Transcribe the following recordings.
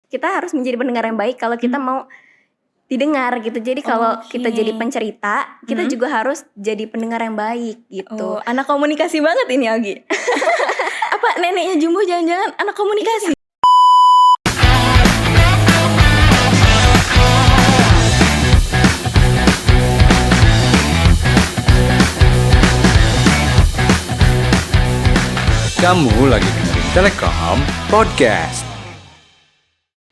kita harus menjadi pendengar yang baik kalau kita mau didengar gitu. Jadi kalau kita jadi pencerita, kita juga harus jadi pendengar yang baik gitu. Anak komunikasi banget ini Agi. Apa neneknya Jumbo jangan-jangan anak komunikasi? Kamu lagi dengerin Telekom Podcast.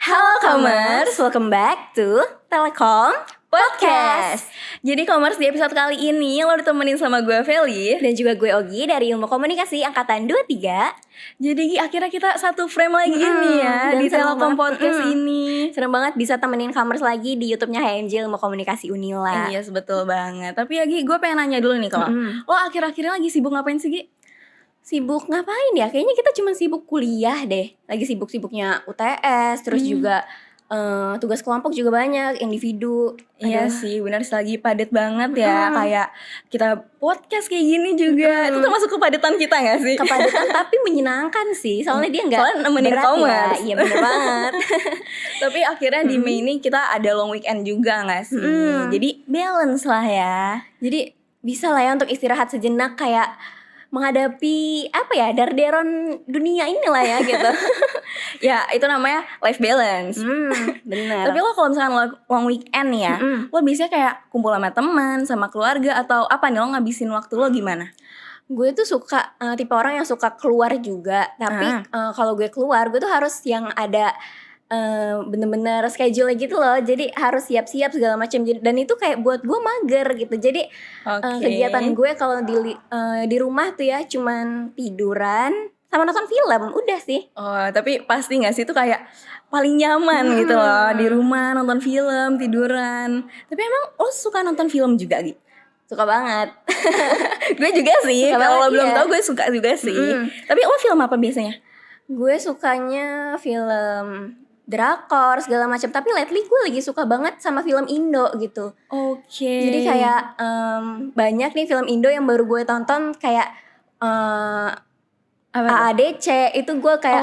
Halo Commerce, welcome back to Telekom Podcast. Jadi Commerce, di episode kali ini lo ditemenin sama gue Feli Dan juga gue Ogi dari Ilmu Komunikasi Angkatan 23. Jadi akhirnya kita satu frame lagi nih ya dan di seneng Telekom banget. Podcast ini. Seneng banget bisa temenin Commerce lagi di YouTube-nya HMJ Ilmu Komunikasi Unila. Yes, betul banget. Tapi Agi, gue pengen nanya dulu nih kalau lo akhir-akhirnya lagi sibuk ngapain sih Gi? Sibuk ngapain ya? Kayaknya kita cuma sibuk kuliah deh. Lagi sibuk-sibuknya UTS, terus juga tugas kelompok juga banyak, individu. Iya sih, benar sih, lagi padat banget ya. Kayak kita podcast kayak gini juga. Itu termasuk kepadatan kita gak sih? Kepadatan tapi menyenangkan sih. Soalnya dia nggak Soalnya nemenin berat Commerce. ya. Iya bener banget. Tapi akhirnya di Mei ini kita ada long weekend juga gak sih? Jadi balance lah ya. Jadi bisa lah ya untuk istirahat sejenak, kayak menghadapi apa ya, darderon dunia inilah ya gitu. Ya itu namanya life balance. Bener. Tapi lo kalau misalkan long weekend nih ya, lo biasanya kayak kumpul sama teman, sama keluarga, atau apa nih, lo ngabisin waktu lo gimana? Gue tuh suka tipe orang yang suka keluar juga. Tapi kalau gue keluar, gue tuh harus yang ada bener-bener schedule gitu loh. Jadi harus siap-siap segala macam. Dan itu kayak buat gue mager gitu. Jadi kegiatan gue kalau di rumah tuh ya cuman tiduran sama nonton film, udah sih. Oh, tapi pasti gak sih itu kayak paling nyaman gitu loh, di rumah nonton film, tiduran. Tapi emang lo suka nonton film juga gitu? Suka banget. Gue juga sih, kalau lo belum tahu gue suka juga sih. Tapi lo film apa biasanya? Gue sukanya film drakor segala macam, tapi lately gue lagi suka banget sama film Indo gitu. Jadi kayak banyak nih film Indo yang baru gue tonton, kayak AADC itu gue kayak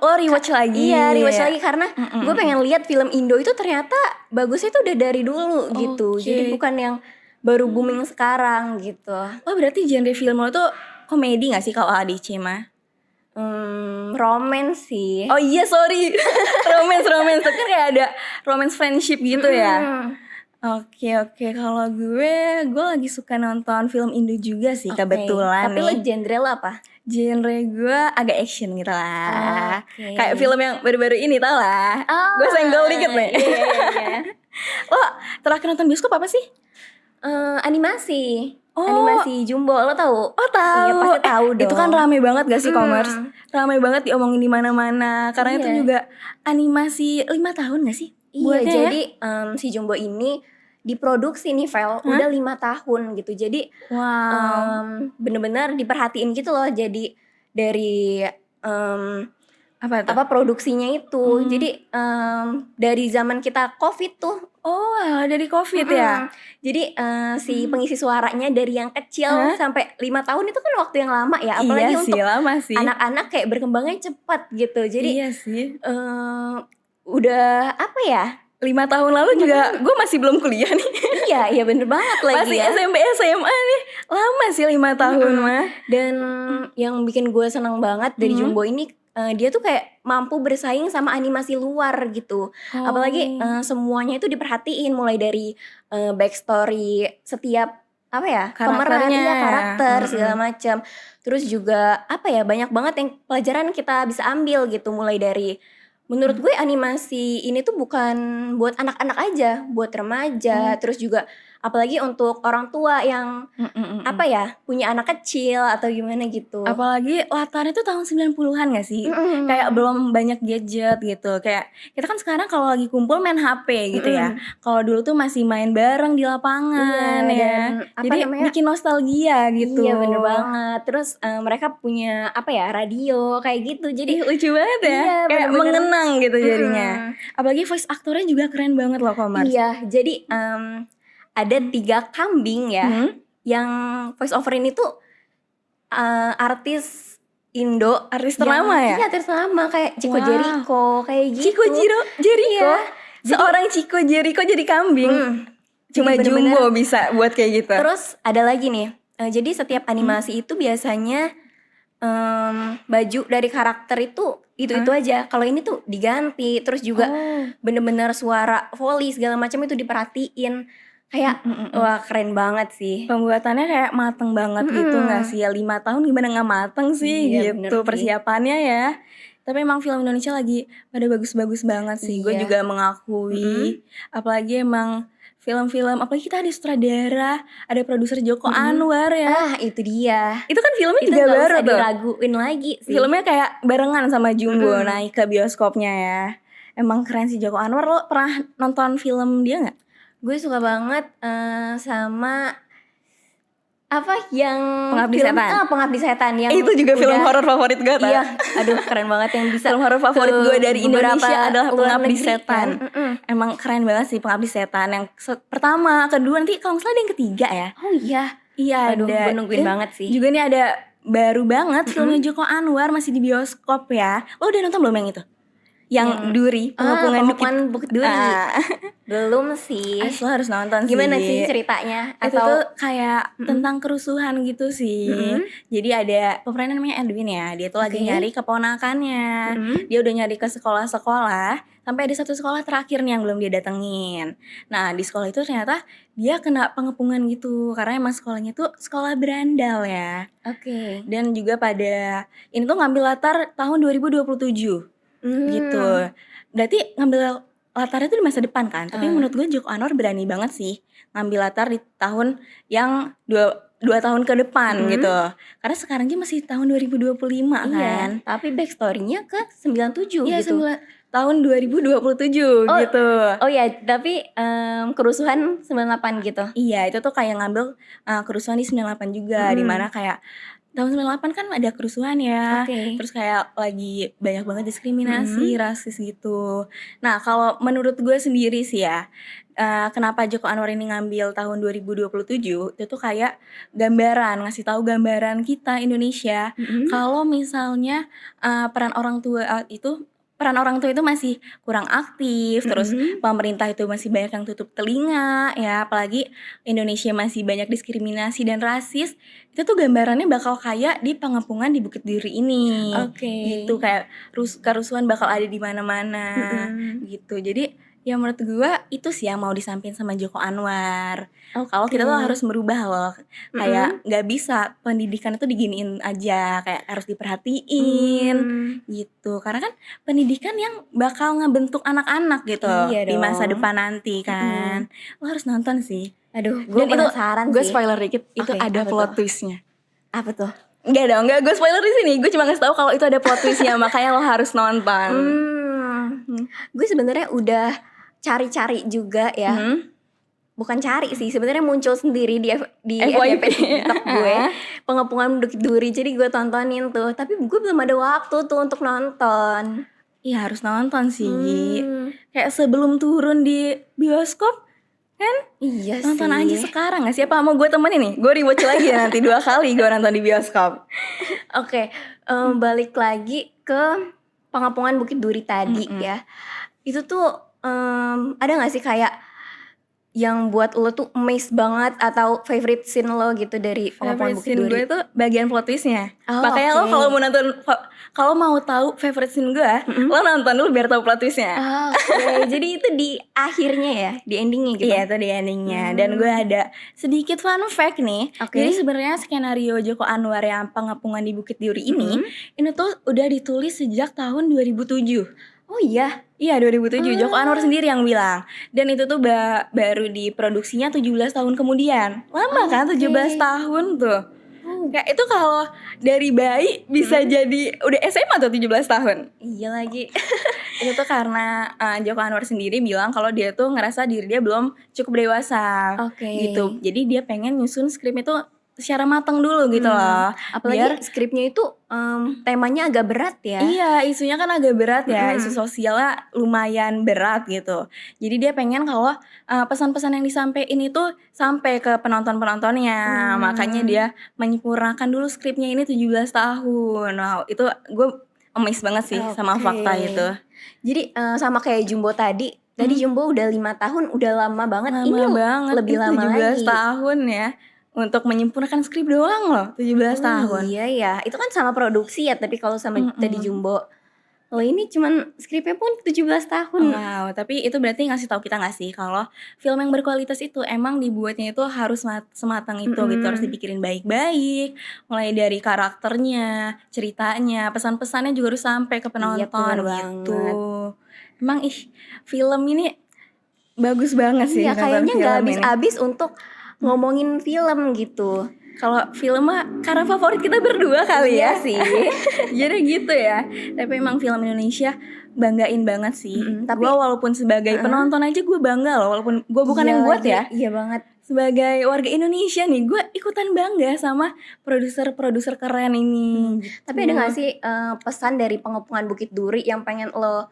lo rewatch lagi. Iya, rewatch lagi karena gue pengen lihat film Indo itu ternyata bagusnya tuh udah dari dulu gitu. Jadi bukan yang baru booming sekarang gitu. Oh, berarti genre film lo tuh komedi gak sih kalau AADC mah? Romance sih. Oh iya, sorry. romance. Tapi kan kayak ada romance friendship gitu ya. Oke. Kalau gue lagi suka nonton film Indo juga sih, kebetulan. Tapi lo genre lo apa? Genre gue agak action gitu lah. Kayak film yang baru-baru ini tau lah. Gue senggol dikit nih. Iya. Lo terakhir nonton bioskop apa sih? Animasi. Animasi Jumbo, lo tahu? Oh, tahu. Iya, pasti tahu dong. Itu kan rame banget gak sih Commerce? Rame banget diomongin di mana-mana karena itu juga animasi 5 tahun gak sih? Iya, jadi si Jumbo ini diproduksi nih Vel udah 5 tahun gitu. Jadi bener-bener diperhatiin gitu loh. Jadi dari apa produksinya itu. Jadi dari zaman kita COVID tuh. Oh, dari COVID ya. Jadi si pengisi suaranya dari yang kecil sampai 5 tahun itu kan waktu yang lama ya. Apalagi iya untuk sih, lama sih. anak-anak kayak berkembangnya cepat gitu. Jadi iya sih. Udah apa ya? 5 tahun lalu juga gue masih belum kuliah nih. Iya bener banget lagi masih ya. SMP SMA nih. Lama sih 5 tahun mah. Dan yang bikin gue senang banget dari Jumbo ini, dia tuh kayak mampu bersaing sama animasi luar gitu. Apalagi semuanya itu diperhatiin, mulai dari backstory setiap apa ya, pemerannya, karakter segala macam. Terus juga apa ya, banyak banget yang pelajaran kita bisa ambil gitu. Mulai dari, menurut gue animasi ini tuh bukan buat anak-anak aja, buat remaja. Terus juga apalagi untuk orang tua yang apa ya, punya anak kecil atau gimana gitu. Apalagi latarnya tuh tahun 90-an gak sih? Kayak belum banyak gadget gitu. Kayak kita kan sekarang kalau lagi kumpul main HP gitu ya. Kalau dulu tuh masih main bareng di lapangan ya. Jadi bikin nostalgia gitu. Iya bener banget. Terus mereka punya apa ya, radio kayak gitu. Jadi lucu banget ya. Iya, kayak bener-bener mengenang gitu jadinya. Apalagi voice aktornya juga keren banget loh Commerce. Iya, jadi ada 3 kambing ya yang voice overin itu artis Indo Artis ternama ya? Iya, artis ternama kayak Chico Wow. Jericho kayak gitu. Chico Jericho. Iya. Seorang Chico Jericho jadi kambing. Cuma Jadi bener-bener- Jumbo bisa buat kayak gitu. Terus ada lagi nih. Jadi setiap animasi itu biasanya baju dari karakter itu aja. Kalau ini tuh diganti. Terus juga bener-bener suara volley segala macam itu diperhatiin. Kayak wah keren banget sih. Pembuatannya kayak mateng banget gitu nggak sih ya, 5 tahun gimana nggak mateng sih Iya, bener gitu sih. persiapannya ya. Tapi emang film Indonesia lagi pada bagus-bagus banget sih. Gue Iya. juga mengakui. Apalagi emang film-film, apalagi kita ada sutradara, ada produser Joko Anwar ya. Itu dia. Itu kan filmnya Itu juga nggak baru usah tuh. diraguin lagi sih. Filmnya kayak barengan sama Jumbo naik ke bioskopnya ya. Emang keren sih Joko Anwar. Lo pernah nonton film dia nggak? Gue suka banget sama apa yang Pengabdi Setan. Pengabdi Setan yang Itu juga film udah- horor favorit gue tau. Iya, aduh keren banget yang bisa. Film horor favorit ke gue dari beberapa Indonesia adalah luar Pengabdi negeri Setan. kan. Emang keren banget sih Pengabdi Setan. Yang pertama, kedua, nanti kalau nggak salah ada yang ketiga ya. Oh iya. Iya Aduh, ada. gue nungguin Dan banget sih. juga nih ada baru banget filmnya Joko Anwar masih di bioskop ya. Lo udah nonton belum yang itu? Yang Duri, Pengepungan Bukit. Pengepungan Bukit Duri. Ah. Belum sih. Lo harus nonton Gimana sih. sih ceritanya? Itu tuh kayak tentang kerusuhan gitu sih. Jadi ada pemerannya namanya Edwin ya. Dia tuh lagi Oke. nyari keponakannya. Dia udah nyari ke sekolah-sekolah. Sampai ada satu sekolah terakhir nih yang belum dia datengin. Nah di sekolah itu ternyata dia kena pengepungan gitu. Karena emang sekolahnya tuh sekolah berandal ya. Oke. Dan juga pada ini tuh ngambil latar tahun 2027 gitu. Berarti ngambil latarnya tuh di masa depan kan. Tapi menurut gue Joko Anwar berani banget sih ngambil latar di tahun yang dua tahun ke depan gitu. Karena sekarang aja masih tahun 2025 kan. Iya, tapi backstory-nya ke 97 Iya, gitu. tahun 2027 gitu. Oh ya, tapi kerusuhan 98 gitu. Iya, itu tuh kayak ngambil kerusuhan di 98 juga, di mana kayak tahun 98 kan ada kerusuhan ya. Oke. Terus kayak lagi banyak banget diskriminasi, rasis gitu. Nah, kalau menurut gue sendiri sih ya, kenapa Joko Anwar ini ngambil tahun 2027, itu tuh kayak gambaran, ngasih tahu gambaran kita Indonesia. Kalau misalnya peran orang tua itu masih kurang aktif, terus pemerintah itu masih banyak yang tutup telinga ya, apalagi Indonesia masih banyak diskriminasi dan rasis, itu tuh gambarannya bakal kayak di pengepungan di Bukit Duri ini. Oke. Gitu kayak kerusuhan bakal ada di mana-mana gitu. Jadi ya menurut gue itu sih yang mau disampaikan sama Joko Anwar. Kalau kita tuh harus merubah loh. Kayak nggak bisa pendidikan itu diginiin aja, kayak harus diperhatiin gitu. Karena kan pendidikan yang bakal ngebentuk anak-anak gitu Iya di masa dong. depan nanti kan. Lo harus nonton sih. Aduh, gue Dan itu penasaran gue sih. spoiler dikit, itu Oke, ada apa plot tuh? twistnya. Apa tuh? Enggak gue spoiler di sini. Gue cuma ngasih tahu kalau itu ada plot twistnya, makanya lo harus nonton. Gue sebenarnya udah cari-cari juga ya. Bukan cari sih, sebenarnya muncul sendiri di FYP. TikTok gue. Pengepungan Bukit Duri, jadi gue tontonin tuh. Tapi gue belum ada waktu tuh untuk nonton. Iya harus nonton sih. Kayak sebelum turun di bioskop kan, Iya sih. nonton aja sekarang gak sih? Apa mau gue temenin nih? Gue rewatch lagi ya nanti 2 kali gue nonton di bioskop. Oke, balik lagi ke Pengepungan Bukit Duri tadi ya. Itu tuh ada gak sih kayak yang buat lo tuh amazed banget atau favorite scene lo gitu dari Pengepungan Favorite Bukit scene Duri? gue tuh bagian plot twistnya. Oh, Makanya oke. lo kalau mau nonton, kalau mau tahu favorite scene gue, lo nonton dulu biar tahu plot twistnya. Oke, jadi itu di akhirnya ya, di endingnya gitu. Iya itu di endingnya. Dan gue ada sedikit fun fact nih. Oke. Jadi sebenarnya skenario Joko Anwar yang Pengepungan di Bukit Duri ini tuh udah ditulis sejak tahun 2007. Oh iya. Iya 2007, Joko Anwar sendiri yang bilang. Dan itu tuh baru diproduksinya 17 tahun kemudian. Lama kan 17 tahun tuh. Kayak itu kalau dari bayi bisa jadi udah SMA tuh 17 tahun. Iya lagi. Itu tuh karena Joko Anwar sendiri bilang kalau dia tuh ngerasa diri dia belum cukup dewasa. Oke. Gitu. Jadi dia pengen nyusun skrip itu secara matang dulu gitu loh. Apalagi Biar skripnya itu temanya agak berat ya. iya, isunya kan agak berat ya, isu sosialnya lumayan berat gitu. Jadi dia pengen kalau pesan-pesan yang disampaikan itu sampai ke penonton-penontonnya. Makanya dia menyempurnakan dulu skripnya ini 17 tahun. Wow, itu gue amazed banget sih sama fakta itu. Jadi sama kayak Jumbo tadi. Tadi Jumbo udah 5 tahun, udah lama banget. Lama Ini banget, lebih itu lama 17 lagi. tahun ya. Untuk menyempurnakan skrip doang loh, 17 tahun. Iya ya, itu kan sama produksi ya. Tapi kalau sama tadi Jumbo, lo ini cuman skripnya pun 17 tahun. Wow, tapi itu berarti ngasih tahu kita nggak sih kalau film yang berkualitas itu emang dibuatnya itu harus sematang itu gitu, harus dipikirin baik-baik, mulai dari karakternya, ceritanya, pesan-pesannya juga harus sampai ke penonton bener gitu. Emang film ini bagus banget sih. Iya, nonton kayaknya nggak film ini. habis-habis untuk ngomongin film gitu. Kalau film mah karena favorit kita berdua kali ya. Iya sih. Jadi gitu ya. Tapi emang film Indonesia banggain banget sih. Tapi Gue walaupun sebagai penonton aja gue bangga loh. Walaupun gue bukan yang buat ya. Iya banget. Sebagai warga Indonesia nih, gue ikutan bangga sama produser-produser keren ini. Tapi ada gak sih pesan dari Pengepungan Bukit Duri yang pengen lo,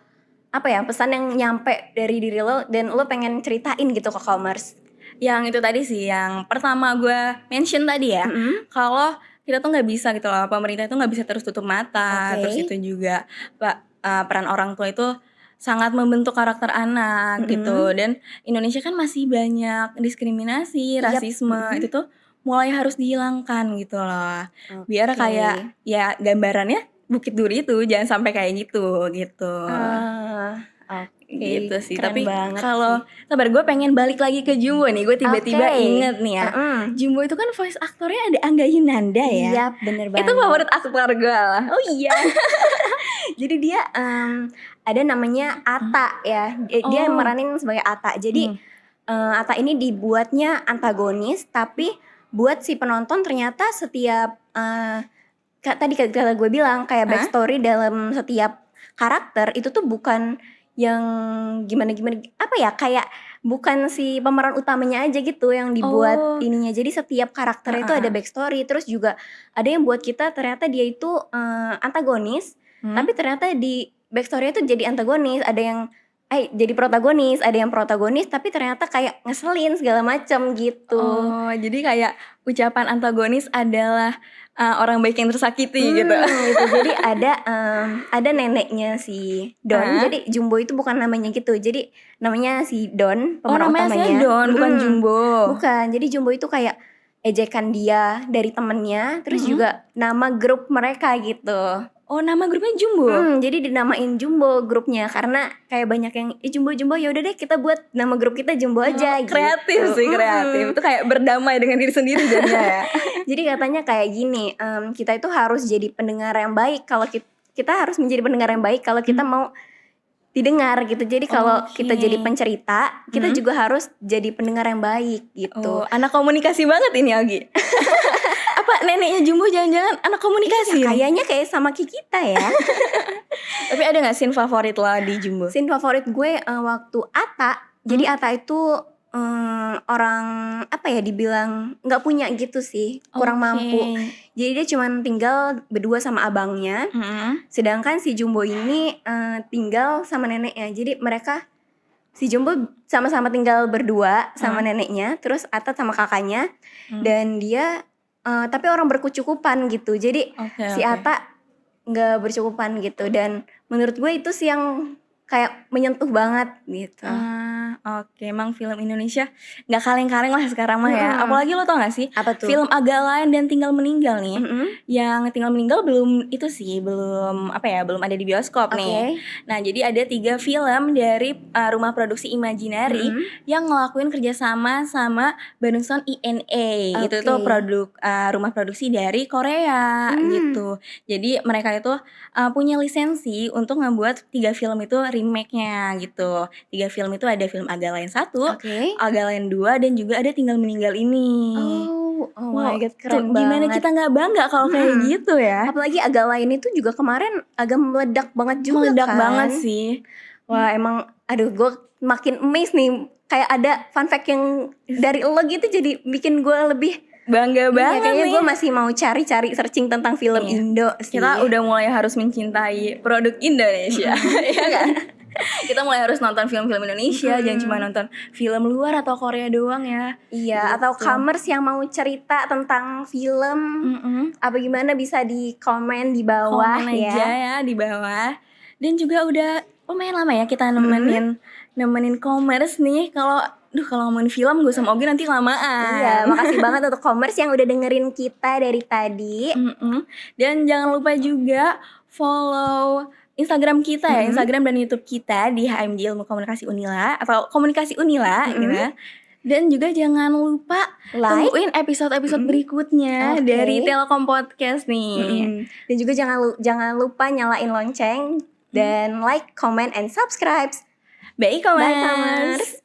apa ya, pesan yang nyampe dari diri lo dan lo pengen ceritain gitu ke Commerce? Yang itu tadi sih, yang pertama gue mention tadi ya, kalau kita tuh nggak bisa gitu loh, pemerintah itu nggak bisa terus tutup mata. Terus itu juga peran orang tua itu sangat membentuk karakter anak gitu. Dan Indonesia kan masih banyak diskriminasi, rasisme, itu tuh mulai harus dihilangkan gitu loh. Biar kayak ya gambarannya Bukit Duri itu jangan sampai kayak gitu. Gitu sih. Tapi kalau sabar, gue pengen balik lagi ke Jumbo nih. Gue tiba-tiba inget nih ya. Jumbo itu kan voice aktornya ada Angga Yunanda ya. Iya, bener banget. Itu favorit aktor gue lah. Oh iya. Jadi dia ada namanya Ata ya. Dia meranin sebagai Ata. Jadi Ata ini dibuatnya antagonis, tapi buat si penonton ternyata setiap tadi kata gue bilang kayak backstory dalam setiap karakter itu tuh bukan yang gimana-gimana, apa ya, kayak bukan si pemeran utamanya aja gitu yang dibuat ininya. Jadi setiap karakter itu ada backstory. Terus juga ada yang buat kita ternyata dia itu antagonis, tapi ternyata di backstory itu jadi antagonis. Ada yang jadi protagonis, ada yang protagonis tapi ternyata kayak ngeselin segala macam gitu. Oh, jadi kayak ucapan antagonis adalah orang baik yang tersakiti gitu. Jadi ada neneknya si Don. Jadi Jumbo itu bukan namanya gitu. Jadi namanya si Don, pemeran utamanya. Namanya Don, bukan Jumbo. Bukan. Jadi Jumbo itu kayak ejekan dia dari temennya, terus juga nama grup mereka gitu. Oh, nama grupnya Jumbo. Jadi dinamain Jumbo grupnya karena kayak banyak yang Jumbo ya udah deh kita buat nama grup kita Jumbo aja. Kreatif gitu. sih, kreatif. Itu kayak berdamai dengan diri sendiri jadinya ya. Jadi katanya kayak gini, kita itu harus jadi pendengar yang baik. Kalau kita harus menjadi pendengar yang baik kalau kita mau didengar gitu. Jadi kalau kita jadi pencerita, kita juga harus jadi pendengar yang baik gitu. Anak komunikasi banget ini Agi. Apa neneknya Jumbo jangan-jangan anak komunikasi? Kayaknya kayak sama kita ya. Tapi ada gak scene favorit lo di Jumbo? Scene favorit gue waktu Ata. Jadi Ata itu orang apa ya, dibilang nggak punya gitu sih, kurang mampu. Jadi dia cuma tinggal berdua sama abangnya. Sedangkan si Jumbo ini tinggal sama neneknya. Jadi mereka, si Jumbo sama-sama tinggal berdua sama neneknya, terus Ata sama kakaknya. Dan dia tapi orang berkecukupan gitu. Jadi si Ata nggak bercukupan gitu. Dan menurut gue itu sih yang kayak menyentuh banget gitu. Emang film Indonesia nggak kaleng-kaleng lah sekarang mah ya. Apalagi lo tau gak sih? Apa tuh? Film Agak Lain dan Tinggal Meninggal nih. Yang Tinggal Meninggal belum itu sih, belum ada di bioskop nih. Nah, jadi ada 3 film dari rumah produksi Imaginary yang ngelakuin kerjasama sama Bandung Sound INA. Itu tuh rumah produksi dari Korea gitu. Jadi mereka itu punya lisensi untuk ngebuat 3 film itu remake-nya gitu. 3 film itu ada film Agak Lain 1, Agak Lain 2, dan juga ada Tinggal Meninggal ini. Oh my god, keren banget. Gimana kita gak bangga kalau kayak gitu ya. Apalagi Agak Lain itu juga kemarin agak meledak banget juga. Meledak kan. banget sih. Wah emang, aduh gue makin amazed nih. Kayak ada fun fact yang dari lo gitu jadi bikin gue lebih bangga banget kayaknya nih. gue masih mau cari-cari searching tentang film Iya. Indo sih. Kita udah mulai harus mencintai produk Indonesia, ya kan? Kita mulai harus nonton film-film Indonesia, jangan cuma nonton film luar atau Korea doang ya. Iya, atau comers yang mau cerita tentang film apa gimana bisa di komen di bawah Komen aja ya di bawah. Dan juga udah lumayan lama ya kita nemenin commerce nih. Kalau ngomongin film gue sama Ogi nanti kelamaan. Iya, makasih banget untuk commerce yang udah dengerin kita dari tadi. Dan jangan lupa juga follow Instagram kita ya, Instagram dan YouTube kita di HMJ Ilmu Komunikasi Unila atau Komunikasi Unila gitu. Dan juga jangan lupa tungguin episode-episode berikutnya dari Telkom Podcast nih. Dan juga jangan lupa nyalain lonceng dan like, comment, and subscribe. Bye, Bye, commerce.